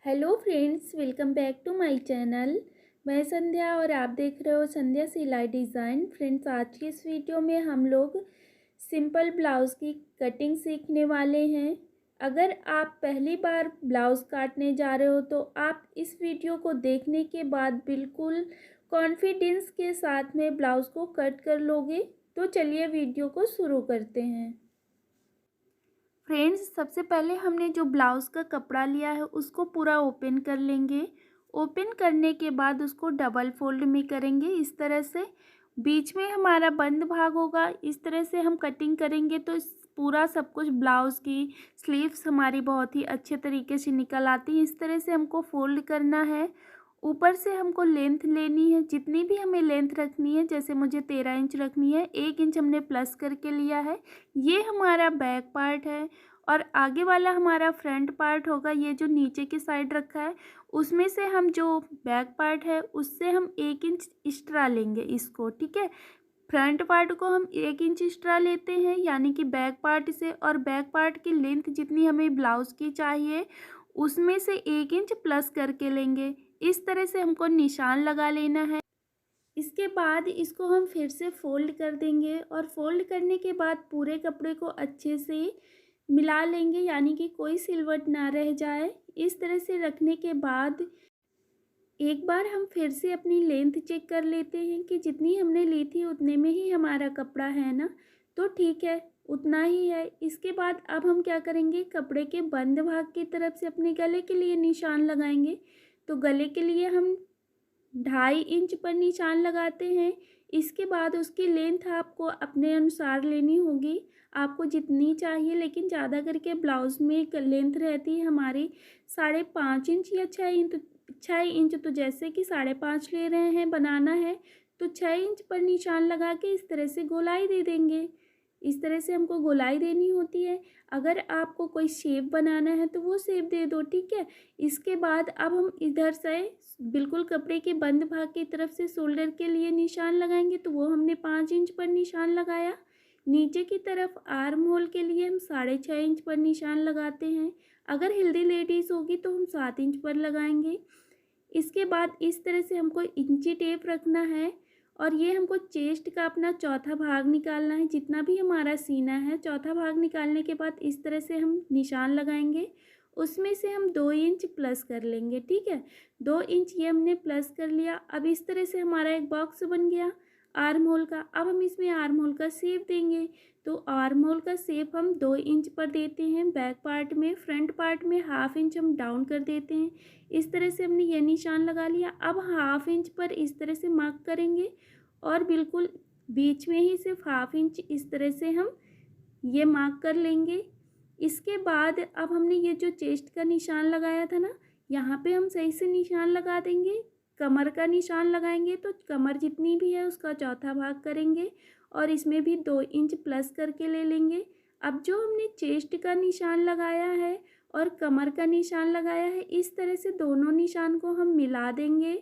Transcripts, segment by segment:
Hello friends, welcome back to my channel. मैं संध्या और आप देख रहे हो संध्या सिलाई डिज़ाइन। फ्रेंड्स, आज की इस वीडियो में हम लोग सिंपल ब्लाउज़ की कटिंग सीखने वाले हैं। अगर आप पहली बार ब्लाउज़ काटने जा रहे हो तो आप इस वीडियो को देखने के बाद बिल्कुल कॉन्फिडेंस के साथ में ब्लाउज़ को कट कर लोगे। तो चलिए वीडियो को शुरू करते हैं। फ्रेंड्स, सबसे पहले हमने जो ब्लाउज़ का कपड़ा लिया है उसको पूरा ओपन कर लेंगे। ओपन करने के बाद उसको डबल फोल्ड में करेंगे। इस तरह से बीच में हमारा बंद भाग होगा। इस तरह से हम कटिंग करेंगे तो पूरा सब कुछ ब्लाउज़ की स्लीव्स हमारी बहुत ही अच्छे तरीके से निकल आती है। इस तरह से हमको फोल्ड करना है। ऊपर से हमको लेंथ लेनी है, जितनी भी हमें लेंथ रखनी है। जैसे मुझे 13 इंच रखनी है, 1 इंच हमने प्लस करके लिया है। ये हमारा बैक पार्ट है और आगे वाला हमारा फ्रंट पार्ट होगा। ये जो नीचे की साइड रखा है उसमें से हम जो बैक पार्ट है उससे हम 1 इंच एक्स्ट्रा लेंगे इसको, ठीक है। फ्रंट पार्ट को हम 1 इंच एक्स्ट्रा लेते हैं, यानी कि बैक पार्ट से, और बैक पार्ट की लेंथ जितनी हमें ब्लाउज़ की चाहिए उसमें से 1 इंच प्लस करके लेंगे। इस तरह से हमको निशान लगा लेना है। इसके बाद इसको हम फिर से फोल्ड कर देंगे और फोल्ड करने के बाद पूरे कपड़े को अच्छे से मिला लेंगे, यानी कि कोई सिलवट ना रह जाए। इस तरह से रखने के बाद एक बार हम फिर से अपनी लेंथ चेक कर लेते हैं कि जितनी हमने ली थी उतने में ही हमारा कपड़ा है ना, तो ठीक है, उतना ही है। इसके बाद अब हम क्या करेंगे, कपड़े के बंद भाग की तरफ से अपने गले के लिए निशान लगाएंगे। तो गले के लिए हम 2.5 इंच पर निशान लगाते हैं। इसके बाद उसकी लेंथ आपको अपने अनुसार लेनी होगी, आपको जितनी चाहिए। लेकिन ज़्यादा करके ब्लाउज़ में एक लेंथ रहती है हमारी 5.5 इंच या 6 इंच। 6 इंच तो जैसे कि 5.5 ले रहे हैं, बनाना है तो 6 इंच पर निशान लगा के इस तरह से गोलाई दे देंगे। इस तरह से हमको गोलाई देनी होती है। अगर आपको कोई शेप बनाना है तो वो शेप दे दो, ठीक है। इसके बाद अब हम इधर से बिल्कुल कपड़े के बंद भाग की तरफ से शोल्डर के लिए निशान लगाएंगे। तो वो हमने 5 इंच पर निशान लगाया। नीचे की तरफ आर्म होल के लिए हम 6.5 इंच पर निशान लगाते हैं। अगर हेल्दी लेडीज़ होगी तो हम 7 इंच पर लगाएंगे। इसके बाद इस तरह से हमको इंची टेप रखना है और ये हमको चेस्ट का अपना चौथा भाग निकालना है। जितना भी हमारा सीना है, चौथा भाग निकालने के बाद इस तरह से हम निशान लगाएंगे। उसमें से हम 2 इंच प्लस कर लेंगे, ठीक है। 2 इंच ये हमने प्लस कर लिया। अब इस तरह से हमारा एक बॉक्स बन गया आर्म होल का। अब हम इसमें आर्म होल का शेप देंगे। तो आर्म होल का शेप हम 2 इंच पर देते हैं बैक पार्ट में। फ्रंट पार्ट में 1/2 इंच हम डाउन कर देते हैं। इस तरह से हमने ये निशान लगा लिया। अब 1/2 इंच पर इस तरह से मार्क करेंगे और बिल्कुल बीच में ही सिर्फ 1/2 इंच इस तरह से हम ये मार्क कर लेंगे। इसके बाद अब हमने ये जो चेस्ट का निशान लगाया था ना, यहाँ पे हम सही से निशान लगा देंगे। कमर का निशान लगाएंगे तो कमर जितनी भी है उसका चौथा भाग करेंगे और इसमें भी 2 इंच प्लस करके ले लेंगे। अब जो हमने चेस्ट का निशान लगाया है और कमर का निशान लगाया है, इस तरह से दोनों निशान को हम मिला देंगे।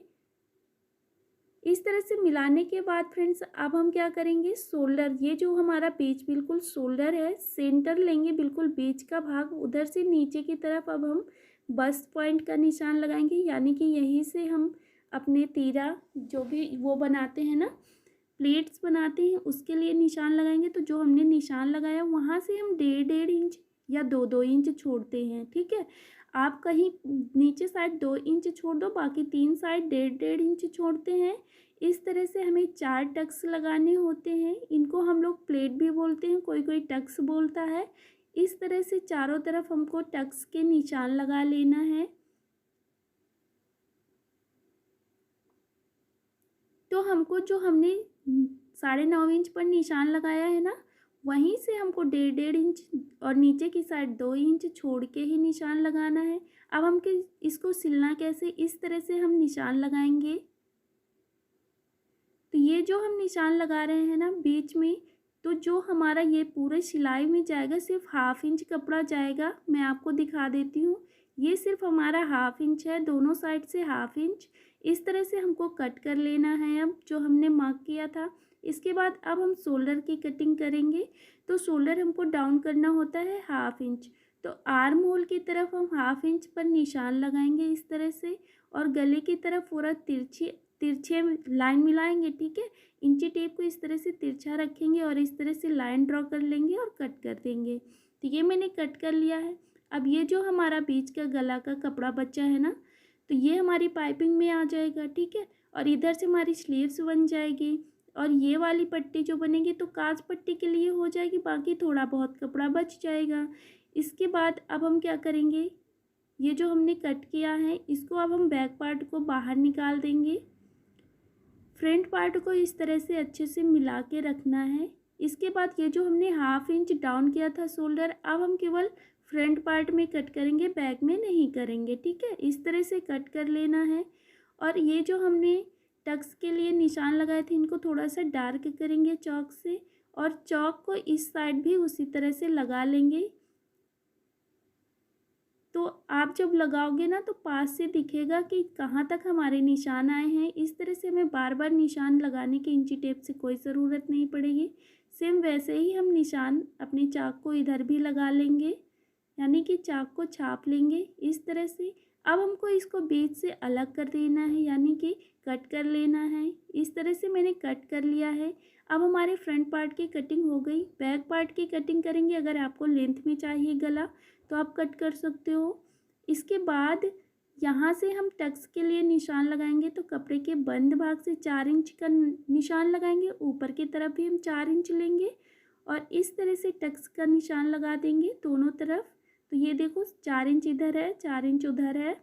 इस तरह से मिलाने के बाद फ्रेंड्स अब हम क्या करेंगे, शोल्डर, ये जो हमारा बीच बिल्कुल शोल्डर है, सेंटर लेंगे बिल्कुल बीच का भाग। उधर से नीचे की तरफ अब हम बस्ट पॉइंट का निशान लगाएंगे, यानी कि यहीं से हम अपने तीरा जो भी वो बनाते हैं ना, प्लेट्स बनाते हैं, उसके लिए निशान लगाएंगे। तो जो हमने निशान लगाया वहाँ से हम 1.5 इंच या 2-2 इंच छोड़ते हैं, ठीक है। आप कहीं नीचे साइड 2 इंच छोड़ दो, बाकी 3 साइड 1.5 इंच छोड़ते हैं। इस तरह से हमें 4 टक्स लगाने होते हैं। इनको हम लोग प्लेट भी बोलते हैं, कोई कोई टक्स बोलता है। इस तरह से चारों तरफ हमको टक्स के निशान लगा लेना है। तो हमको जो हमने 9.5 इंच पर निशान लगाया है ना, वहीं से हमको 1.5 इंच और नीचे की साइड 2 इंच छोड़ के ही निशान लगाना है। अब हम इसको सिलना कैसे, इस तरह से हम निशान लगाएंगे। तो ये जो हम निशान लगा रहे हैं ना बीच में, तो जो हमारा ये पूरे सिलाई में जाएगा सिर्फ 1/2 इंच कपड़ा जाएगा। मैं आपको दिखा देती हूँ, ये सिर्फ हमारा 1/2 इंच है, दोनों साइड से 1/2 इंच। इस तरह से हमको कट कर लेना है अब जो हमने मार्क किया था। इसके बाद अब हम शोल्डर की कटिंग करेंगे। तो शोल्डर हमको डाउन करना होता है 1/2 इंच। तो आर्म होल की तरफ हम 1/2 इंच पर निशान लगाएंगे इस तरह से, और गले की तरफ पूरा तिरछे लाइन मिलाएंगे। ठीक है, इंची टेप को इस तरह से तिरछा रखेंगे और इस तरह से लाइन ड्रॉ कर लेंगे और कट कर देंगे। तो ये मैंने कट कर लिया है। अब ये जो हमारा बीच का गला का कपड़ा बचा है ना, तो ये हमारी पाइपिंग में आ जाएगा। ठीक है, और इधर से हमारी स्लीव्स बन जाएगी, और ये वाली पट्टी जो बनेगी तो काज पट्टी के लिए हो जाएगी, बाकी थोड़ा बहुत कपड़ा बच जाएगा। इसके बाद अब हम क्या करेंगे, ये जो हमने कट किया है इसको अब हम बैक पार्ट को बाहर निकाल देंगे। फ्रंट पार्ट को इस तरह से अच्छे से मिला के रखना है। इसके बाद ये जो हमने 1/2 इंच डाउन किया था शोल्डर, अब हम केवल फ्रंट पार्ट में कट करेंगे, बैक में नहीं करेंगे। ठीक है, इस तरह से कट कर लेना है। और ये जो हमने टक्स के लिए निशान लगाए थे इनको थोड़ा सा डार्क करेंगे चौक से, और चौक को इस साइड भी उसी तरह से लगा लेंगे। तो आप जब लगाओगे ना तो पास से दिखेगा कि कहाँ तक हमारे निशान आए हैं। इस तरह से हमें बार बार निशान लगाने की इंची टेप से कोई ज़रूरत नहीं पड़ेगी। सेम वैसे ही हम निशान अपने चाक को इधर भी लगा लेंगे, यानी कि चाक को छाप लेंगे इस तरह से। अब हमको इसको बीच से अलग कर देना है, यानी कि कट कर लेना है। इस तरह से मैंने कट कर लिया है। अब हमारे फ्रंट पार्ट की कटिंग हो गई। बैक पार्ट की कटिंग करेंगे। अगर आपको लेंथ में चाहिए गला तो आप कट कर सकते हो। इसके बाद यहाँ से हम टक्स के लिए निशान लगाएंगे, तो कपड़े के बंद भाग से 4 इंच का निशान लगाएंगे। ऊपर की तरफ भी हम 4 इंच लेंगे और इस तरह से टक्स का निशान लगा देंगे दोनों तरफ। तो ये देखो 4 इंच इधर है, 4 इंच उधर है,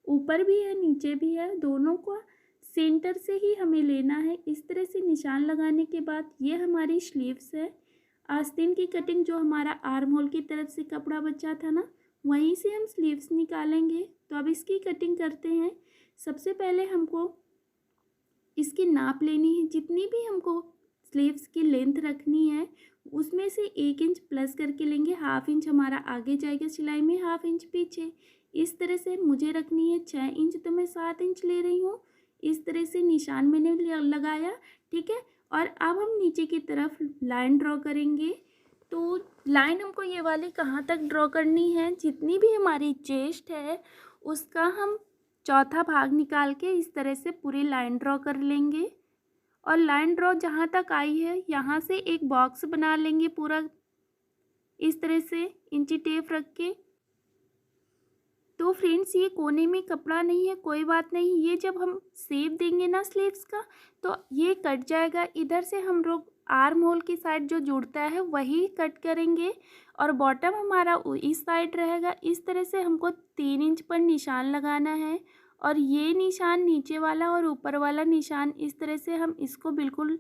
ऊपर भी है नीचे भी है, दोनों को सेंटर से ही हमें लेना है। इस तरह से निशान लगाने के बाद ये हमारी स्लीव्स है। आस्तीन की कटिंग जो हमारा आर्म होल की तरफ से कपड़ा बचा था ना, वहीं से हम स्लीव्स निकालेंगे। तो अब इसकी कटिंग करते हैं। सबसे पहले हमको इसकी नाप लेनी है। जितनी भी हमको स्लीव्स की लेंथ रखनी है उसमें से 1 इंच प्लस करके लेंगे। 1/2 इंच हमारा आगे जाएगा सिलाई में, 1/2 इंच पीछे। इस तरह से मुझे रखनी है 6 इंच, तो मैं 7 इंच ले रही हूँ। इस तरह से निशान मैंने लगाया। ठीक है, और अब हम नीचे की तरफ लाइन ड्रॉ करेंगे। तो लाइन हमको ये वाली कहाँ तक ड्रॉ करनी है, जितनी भी हमारी चेस्ट है उसका हम चौथा भाग निकाल के इस तरह से पूरी लाइन ड्रॉ कर लेंगे। और लाइन ड्रॉ जहाँ तक आई है यहाँ से एक बॉक्स बना लेंगे पूरा इस तरह से इंची टेप रख के। तो फ्रेंड्स ये कोने में कपड़ा नहीं है, कोई बात नहीं, ये जब हम शेप देंगे ना स्लीव्स का तो ये कट जाएगा। इधर से हम लोग आर्म होल की साइड जो जुड़ता है वही कट करेंगे और बॉटम हमारा इस साइड रहेगा। इस तरह से हमको 3 इंच पर निशान लगाना है और ये निशान नीचे वाला और ऊपर वाला निशान इस तरह से हम इसको बिल्कुल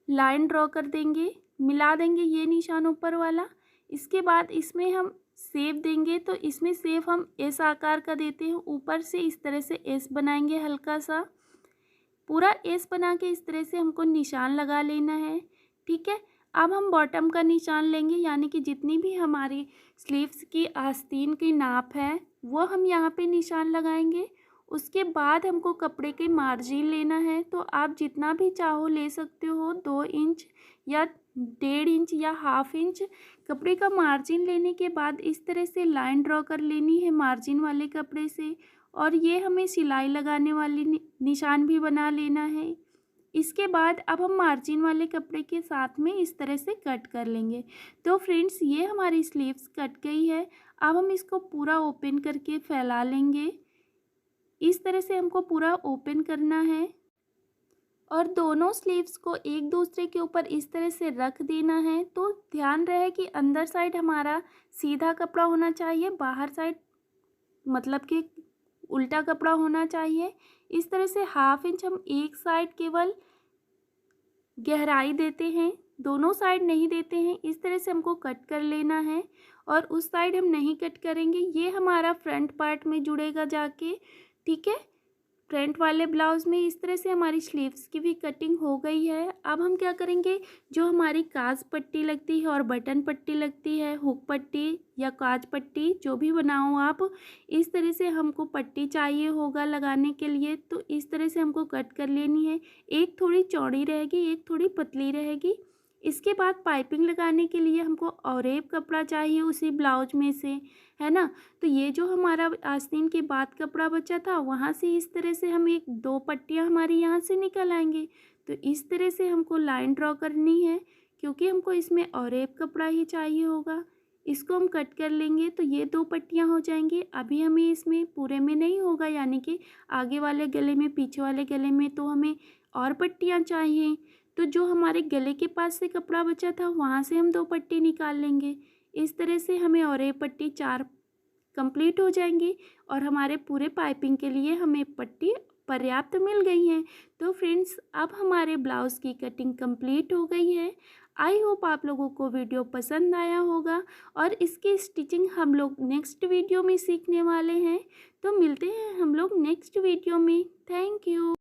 लाइन ड्रॉ कर देंगे, मिला देंगे ये निशान ऊपर वाला। इसके बाद इसमें हम शेप देंगे, तो इसमें शेप हम एस आकार का देते हैं। ऊपर से इस तरह से एस बनाएंगे, हल्का सा पूरा एस बना के इस तरह से हमको निशान लगा लेना है। ठीक है, अब हम बॉटम का निशान लेंगे, यानी कि जितनी भी हमारी स्लीव्स की आस्तीन की नाप है वो हम यहाँ पे निशान लगाएंगे। उसके बाद हमको कपड़े के मार्जिन लेना है, तो आप जितना भी चाहो ले सकते हो, 2 इंच या 1.5 इंच या 1/2 इंच। कपड़े का मार्जिन लेने के बाद इस तरह से लाइन ड्रॉ कर लेनी है मार्जिन वाले कपड़े से, और ये हमें सिलाई लगाने वाली निशान भी बना लेना है। इसके बाद अब हम मार्जिन वाले कपड़े के साथ में इस तरह से कट कर लेंगे। तो फ्रेंड्स ये हमारी स्लीव्स कट गई है। अब हम इसको पूरा ओपन करके फैला लेंगे। इस तरह से हमको पूरा ओपन करना है और दोनों स्लीव्स को एक दूसरे के ऊपर इस तरह से रख देना है। तो ध्यान रहे कि अंदर साइड हमारा सीधा कपड़ा होना चाहिए, बाहर साइड मतलब कि उल्टा कपड़ा होना चाहिए। इस तरह से 1/2 इंच हम एक साइड केवल गहराई देते हैं, दोनों साइड नहीं देते हैं। इस तरह से हमको कट कर लेना है और उस साइड हम नहीं कट करेंगे। ये हमारा फ्रंट पार्ट में जुड़ेगा जाके। ठीक है, फ्रंट वाले ब्लाउज़ में इस तरह से हमारी स्लीव्स की भी कटिंग हो गई है। अब हम क्या करेंगे, जो हमारी काज पट्टी लगती है और बटन पट्टी लगती है, हुक पट्टी या काज पट्टी जो भी बनाओ आप, इस तरह से हमको पट्टी चाहिए होगा लगाने के लिए। तो इस तरह से हमको कट कर लेनी है। एक थोड़ी चौड़ी रहेगी, एक थोड़ी पतली रहेगी। इसके बाद पाइपिंग लगाने के लिए हमको और एक कपड़ा चाहिए उसी ब्लाउज में से, है ना। तो ये जो हमारा आस्तीन के बाद कपड़ा बचा था वहाँ से इस तरह से हम एक 2 पट्टियाँ हमारी यहाँ से निकल आएंगे। तो इस तरह से हमको लाइन ड्रॉ करनी है, क्योंकि हमको इसमें और एक कपड़ा ही चाहिए होगा। इसको हम कट कर लेंगे तो ये 2 पट्टियाँ हो जाएंगी। अभी हमें इसमें पूरे में नहीं होगा, यानी कि आगे वाले गले में, पीछे वाले गले में तो हमें और पट्टियाँ चाहिए। तो जो हमारे गले के पास से कपड़ा बचा था वहाँ से हम 2 पट्टी निकाल लेंगे। इस तरह से हमें और एक पट्टी 4 कंप्लीट हो जाएंगी और हमारे पूरे पाइपिंग के लिए हमें पट्टी पर्याप्त मिल गई हैं। तो फ्रेंड्स, अब हमारे ब्लाउज़ की कटिंग कंप्लीट हो गई है। आई होप आप लोगों को वीडियो पसंद आया होगा और इसकी स्टिचिंग हम लोग नेक्स्ट वीडियो में सीखने वाले हैं। तो मिलते हैं हम लोग नेक्स्ट वीडियो में। Thank you.